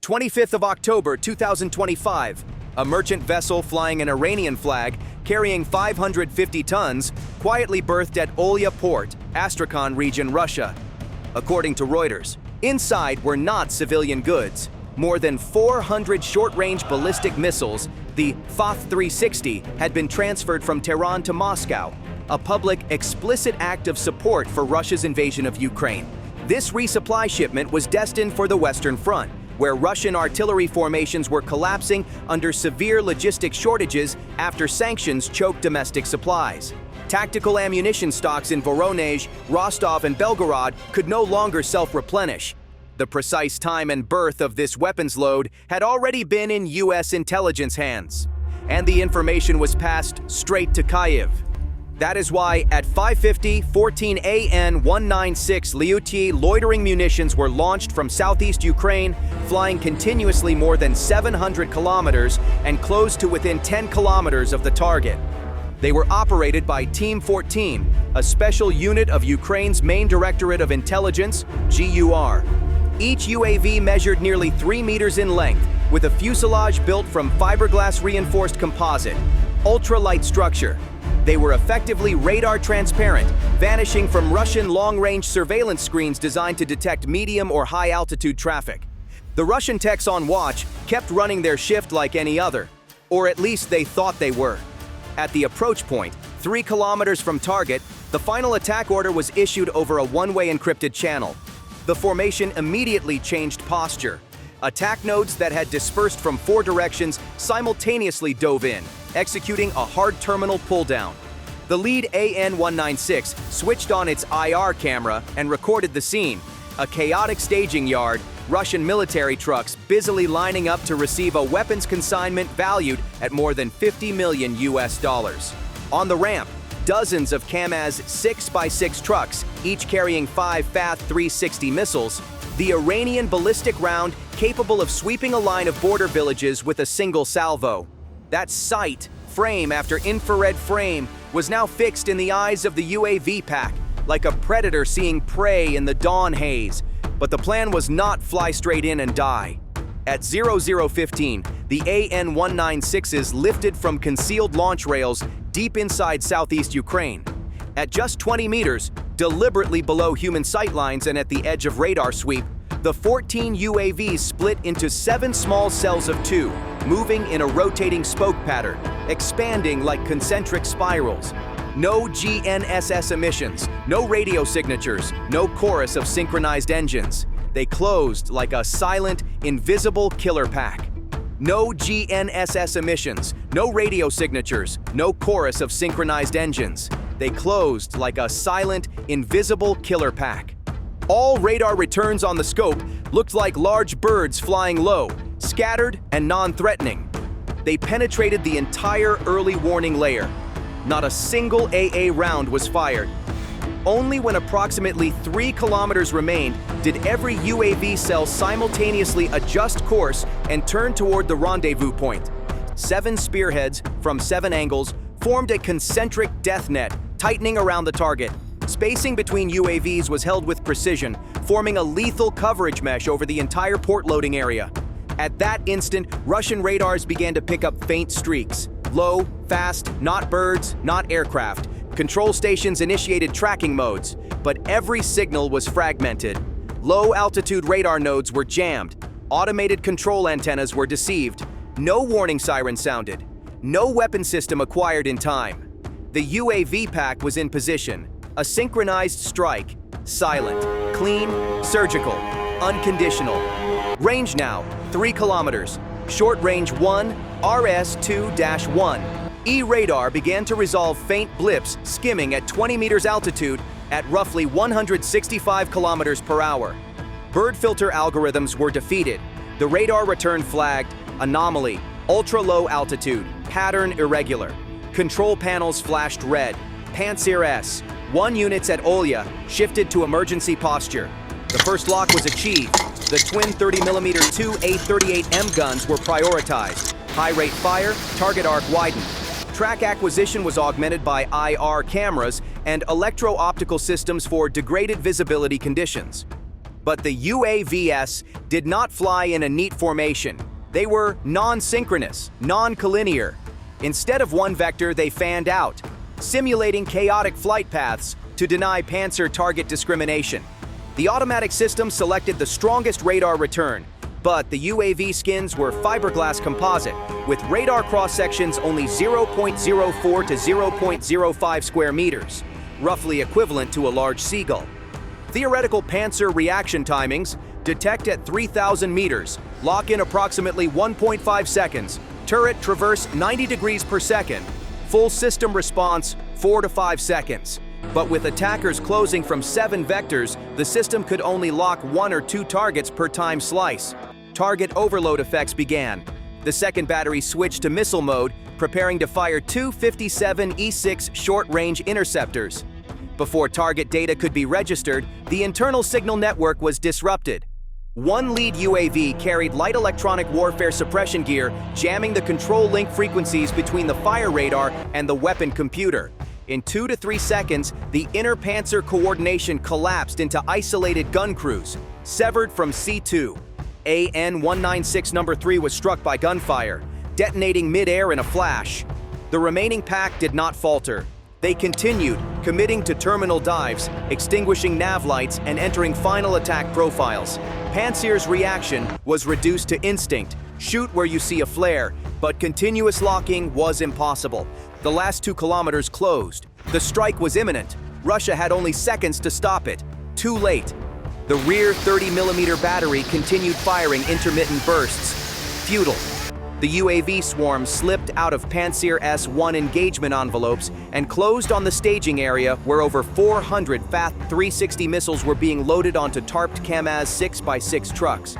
25th of October 2025, a merchant vessel flying an Iranian flag carrying 550 tons quietly berthed at Olya Port, Astrakhan region, Russia. According to Reuters, inside were not civilian goods. More than 400 short-range ballistic missiles, the THAAD-360, had been transferred from Tehran to Moscow, a public, explicit act of support for Russia's invasion of Ukraine. This resupply shipment was destined for the Western Front, where Russian artillery formations were collapsing under severe logistic shortages after sanctions choked domestic supplies. Tactical ammunition stocks in Voronezh, Rostov and Belgorod could no longer self-replenish. The precise time and berth of this weapons load had already been in U.S. intelligence hands, and the information was passed straight to Kyiv. That is why, at 5:50:14 AN 196 Lyuty, loitering munitions were launched from southeast Ukraine, flying continuously more than 700 kilometers and close to within 10 kilometers of the target. They were operated by Team 14, a special unit of Ukraine's main Directorate of Intelligence, GUR. Each UAV measured nearly 3 meters in length, with a fuselage built from fiberglass-reinforced composite, ultra-light structure. They were effectively radar transparent, vanishing from Russian long-range surveillance screens designed to detect medium or high-altitude traffic. The Russian techs on watch kept running their shift like any other, or at least they thought they were. At the approach point, 3 kilometers from target, the final attack order was issued over a one-way encrypted channel. The formation immediately changed posture. Attack nodes that had dispersed from 4 directions simultaneously dove in, executing a hard terminal pull-down. The lead AN-196 switched on its IR camera and recorded the scene, a chaotic staging yard, Russian military trucks busily lining up to receive a weapons consignment valued at more than $50 million. On the ramp, dozens of KAMAZ 6x6 trucks, each carrying 5 THAAD-360 missiles, the Iranian ballistic round capable of sweeping a line of border villages with a single salvo. That sight, frame after infrared frame, was now fixed in the eyes of the UAV pack, like a predator seeing prey in the dawn haze. But the plan was not fly straight in and die. At 0015, the AN-196s lifted from concealed launch rails deep inside southeast Ukraine. At just 20 meters, deliberately below human sightlines and at the edge of radar sweep, the 14 UAVs split into 7 small cells of 2, moving in a rotating spoke pattern, expanding like concentric spirals. No GNSS emissions, no radio signatures, no chorus of synchronized engines. They closed like a silent, invisible killer pack. No GNSS emissions, no radio signatures, no chorus of synchronized engines. They closed like a silent, invisible killer pack. All radar returns on the scope looked like large birds flying low, scattered and non-threatening. They penetrated the entire early warning layer. Not a single AA round was fired. Only when approximately 3 kilometers remained did every UAV cell simultaneously adjust course and turn toward the rendezvous point. 7 spearheads from 7 angles formed a concentric death net, tightening around the target. Spacing between UAVs was held with precision, forming a lethal coverage mesh over the entire port loading area. At that instant, Russian radars began to pick up faint streaks. Low, fast, not birds, not aircraft. Control stations initiated tracking modes, but every signal was fragmented. Low-altitude radar nodes were jammed. Automated control antennas were deceived. No warning siren sounded. No weapon system acquired in time. The UAV pack was in position. A synchronized strike. Silent, clean, surgical, unconditional. Range now, 3 kilometers. Short range 1, RS-2-1. E-radar began to resolve faint blips skimming at 20 meters altitude at roughly 165 kilometers per hour. Bird filter algorithms were defeated. The radar return flagged anomaly, ultra-low altitude, pattern irregular. Control panels flashed red. Pantsir S, 1 units at Olya, shifted to emergency posture. The first lock was achieved. The twin 30mm 2 A38M guns were prioritized. High rate fire, target arc widened. Track acquisition was augmented by IR cameras and electro-optical systems for degraded visibility conditions. But the UAVs did not fly in a neat formation. They were non-synchronous, non-collinear. Instead of one vector, they fanned out, simulating chaotic flight paths to deny Panzer target discrimination. The automatic system selected the strongest radar return, but the UAV skins were fiberglass composite, with radar cross-sections only 0.04 to 0.05 square meters, roughly equivalent to a large seagull. Theoretical Panzer reaction timings: detect at 3,000 meters, lock in approximately 1.5 seconds, turret traverse 90 degrees per second, full system response 4 to 5 seconds. But with attackers closing from 7 vectors, the system could only lock 1 or 2 targets per time slice. Target overload effects began. The second battery switched to missile mode, preparing to fire 2 57E6 short-range interceptors. Before target data could be registered, the internal signal network was disrupted. One lead UAV carried light electronic warfare suppression gear, jamming the control link frequencies between the fire radar and the weapon computer. In 2 to 3 seconds, the inter-Panzer coordination collapsed into isolated gun crews, severed from C2. AN-196 No. 3 was struck by gunfire, detonating mid-air in a flash. The remaining pack did not falter. They continued, committing to terminal dives, extinguishing nav lights, and entering final attack profiles. Panzer's reaction was reduced to instinct: shoot where you see a flare, but continuous locking was impossible. The last 2 kilometers closed. The strike was imminent. Russia had only seconds to stop it. Too late. The rear 30mm battery continued firing intermittent bursts. Futile. The UAV swarm slipped out of Panzer S-1 engagement envelopes and closed on the staging area, where over 400 FAT 360 missiles were being loaded onto tarped Kamaz 6x6 trucks.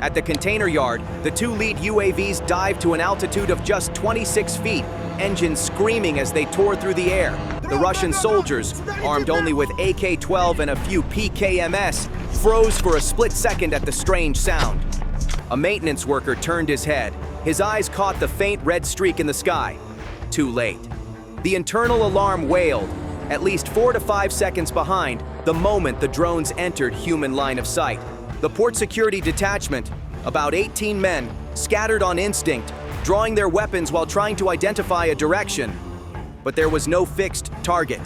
At the container yard, the 2 lead UAVs dived to an altitude of just 26 feet, engines screaming as they tore through the air. The Russian soldiers, armed only with AK-12 and a few PKMS, froze for a split second at the strange sound. A maintenance worker turned his head. His eyes caught the faint red streak in the sky. Too late. The internal alarm wailed, at least 4 to 5 seconds behind the moment the drones entered human line of sight. The port security detachment, about 18 men, scattered on instinct, drawing their weapons while trying to identify a direction. But there was no fixed target.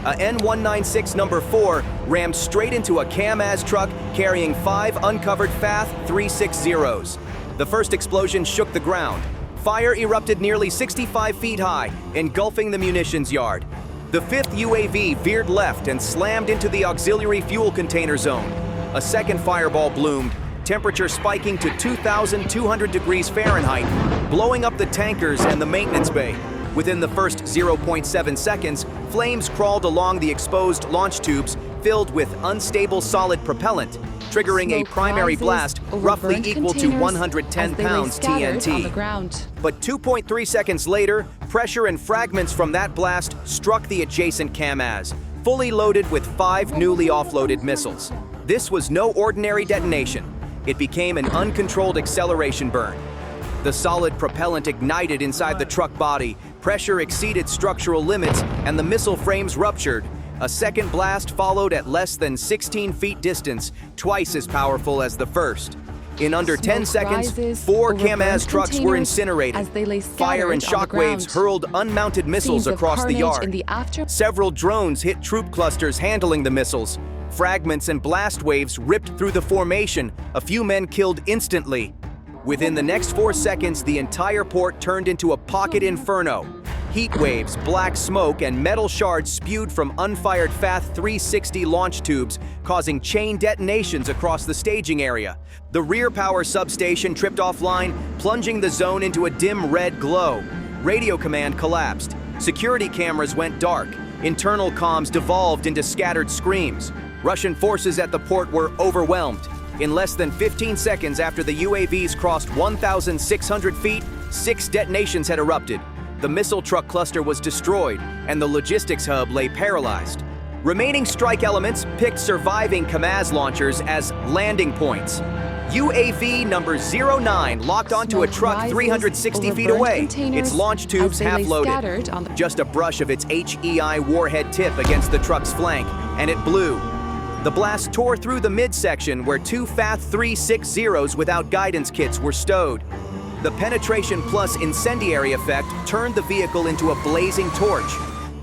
A N-196 No. 4 rammed straight into a Kamaz truck carrying 5 uncovered FAT 360s. The first explosion shook the ground. Fire erupted nearly 65 feet high, engulfing the munitions yard. The 5th UAV veered left and slammed into the auxiliary fuel container zone. A second fireball bloomed, temperature spiking to 2,200 degrees Fahrenheit, blowing up the tankers and the maintenance bay. Within the first 0.7 seconds, flames crawled along the exposed launch tubes filled with unstable solid propellant, triggering a primary blast roughly equal to 110 pounds TNT. But 2.3 seconds later, pressure and fragments from that blast struck the adjacent Kamaz, fully loaded with 5 newly offloaded missiles. This was no ordinary detonation. It became an uncontrolled acceleration burn. The solid propellant ignited inside the truck body, pressure exceeded structural limits, and the missile frames ruptured. A second blast followed at less than 16 feet distance, twice as powerful as the first. In under 10 seconds, 4 Kamaz trucks were incinerated. Fire and shockwaves hurled unmounted missiles across the yard. Several drones hit troop clusters handling the missiles. Fragments and blast waves ripped through the formation, a few men killed instantly. Within the next 4 seconds, the entire port turned into a pocket inferno. Heat waves, black smoke, and metal shards spewed from unfired FAT 360 launch tubes, causing chain detonations across the staging area. The rear power substation tripped offline, plunging the zone into a dim red glow. Radio command collapsed. Security cameras went dark. Internal comms devolved into scattered screams. Russian forces at the port were overwhelmed. In less than 15 seconds after the UAVs crossed 1,600 feet, 6 detonations had erupted. The missile truck cluster was destroyed, and the logistics hub lay paralyzed. Remaining strike elements picked surviving Kamaz launchers as landing points. UAV number 09 locked onto a truck 360 feet away, its launch tubes half-loaded. Just a brush of its HEI warhead tip against the truck's flank, and it blew. The blast tore through the midsection where two FAT-360s without guidance kits were stowed. The penetration plus incendiary effect turned the vehicle into a blazing torch.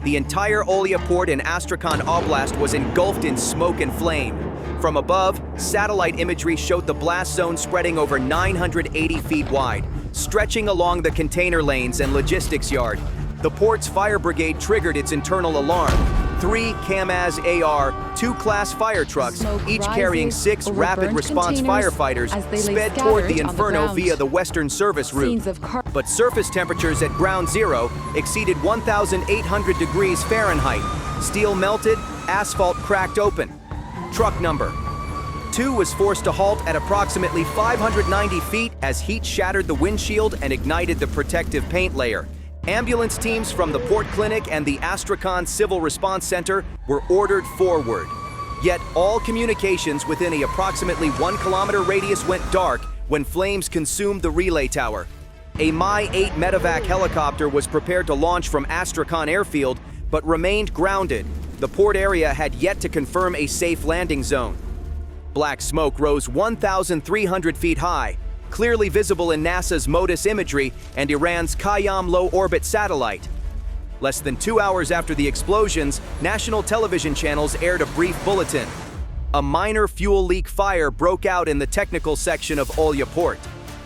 The entire Olya port in Astrakhan Oblast was engulfed in smoke and flame. From above, satellite imagery showed the blast zone spreading over 980 feet wide, stretching along the container lanes and logistics yard. The port's fire brigade triggered its internal alarm. 3 KAMAZ AR, 2 class fire trucks, each carrying 6 rapid response firefighters, sped toward the inferno via the western service route. But surface temperatures at ground zero exceeded 1,800 degrees Fahrenheit. Steel melted, asphalt cracked open. Truck number 2 was forced to halt at approximately 590 feet as heat shattered the windshield and ignited the protective paint layer. Ambulance teams from the Port Clinic and the Astrakhan Civil Response Center were ordered forward. Yet all communications within an approximately 1 kilometer radius went dark when flames consumed the relay tower. A Mi-8 medevac helicopter was prepared to launch from Astrakhan airfield, but remained grounded. The port area had yet to confirm a safe landing zone. Black smoke rose 1,300 feet high, clearly visible in NASA's MODIS imagery and Iran's Kyiv low-orbit satellite. Less than 2 hours after the explosions, national television channels aired a brief bulletin. A minor fuel leak fire broke out in the technical section of Olya port.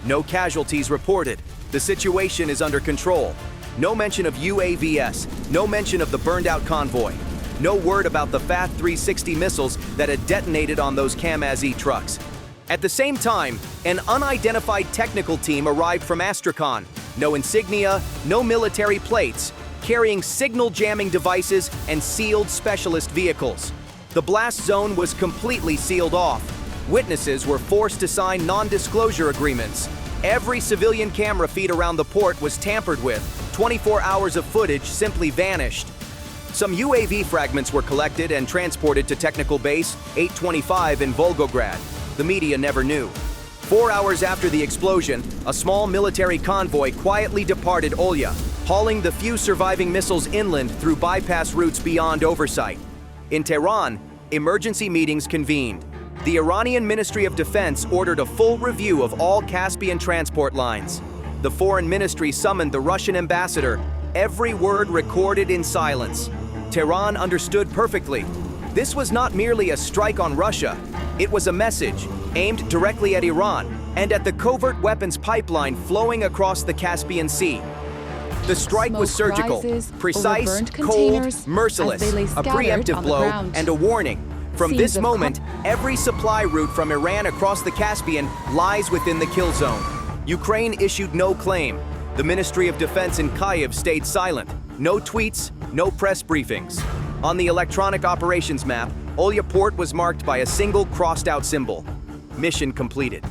No casualties reported. The situation is under control. No mention of UAVs, no mention of the burned-out convoy. No word about the FAT-360 missiles that had detonated on those KAMAZ trucks. At the same time, an unidentified technical team arrived from Astrakhan. No insignia, no military plates, carrying signal jamming devices and sealed specialist vehicles. The blast zone was completely sealed off. Witnesses were forced to sign non-disclosure agreements. Every civilian camera feed around the port was tampered with. 24 hours of footage simply vanished. Some UAV fragments were collected and transported to Technical Base 825 in Volgograd. The media never knew. 4 hours after the explosion, a small military convoy quietly departed Olya, hauling the few surviving missiles inland through bypass routes beyond oversight. In Tehran, emergency meetings convened. The Iranian Ministry of Defense ordered a full review of all Caspian transport lines. The foreign ministry summoned the Russian ambassador, every word recorded in silence. Tehran understood perfectly. This was not merely a strike on Russia. It was a message aimed directly at Iran and at the covert weapons pipeline flowing across the Caspian Sea. The strike was surgical, precise, cold, merciless, a preemptive blow, and a warning. From this moment, every supply route from Iran across the Caspian lies within the kill zone. Ukraine issued no claim. The Ministry of Defense in Kyiv stayed silent. No tweets, no press briefings. On the electronic operations map, Olya port was marked by a single crossed-out symbol. Mission completed.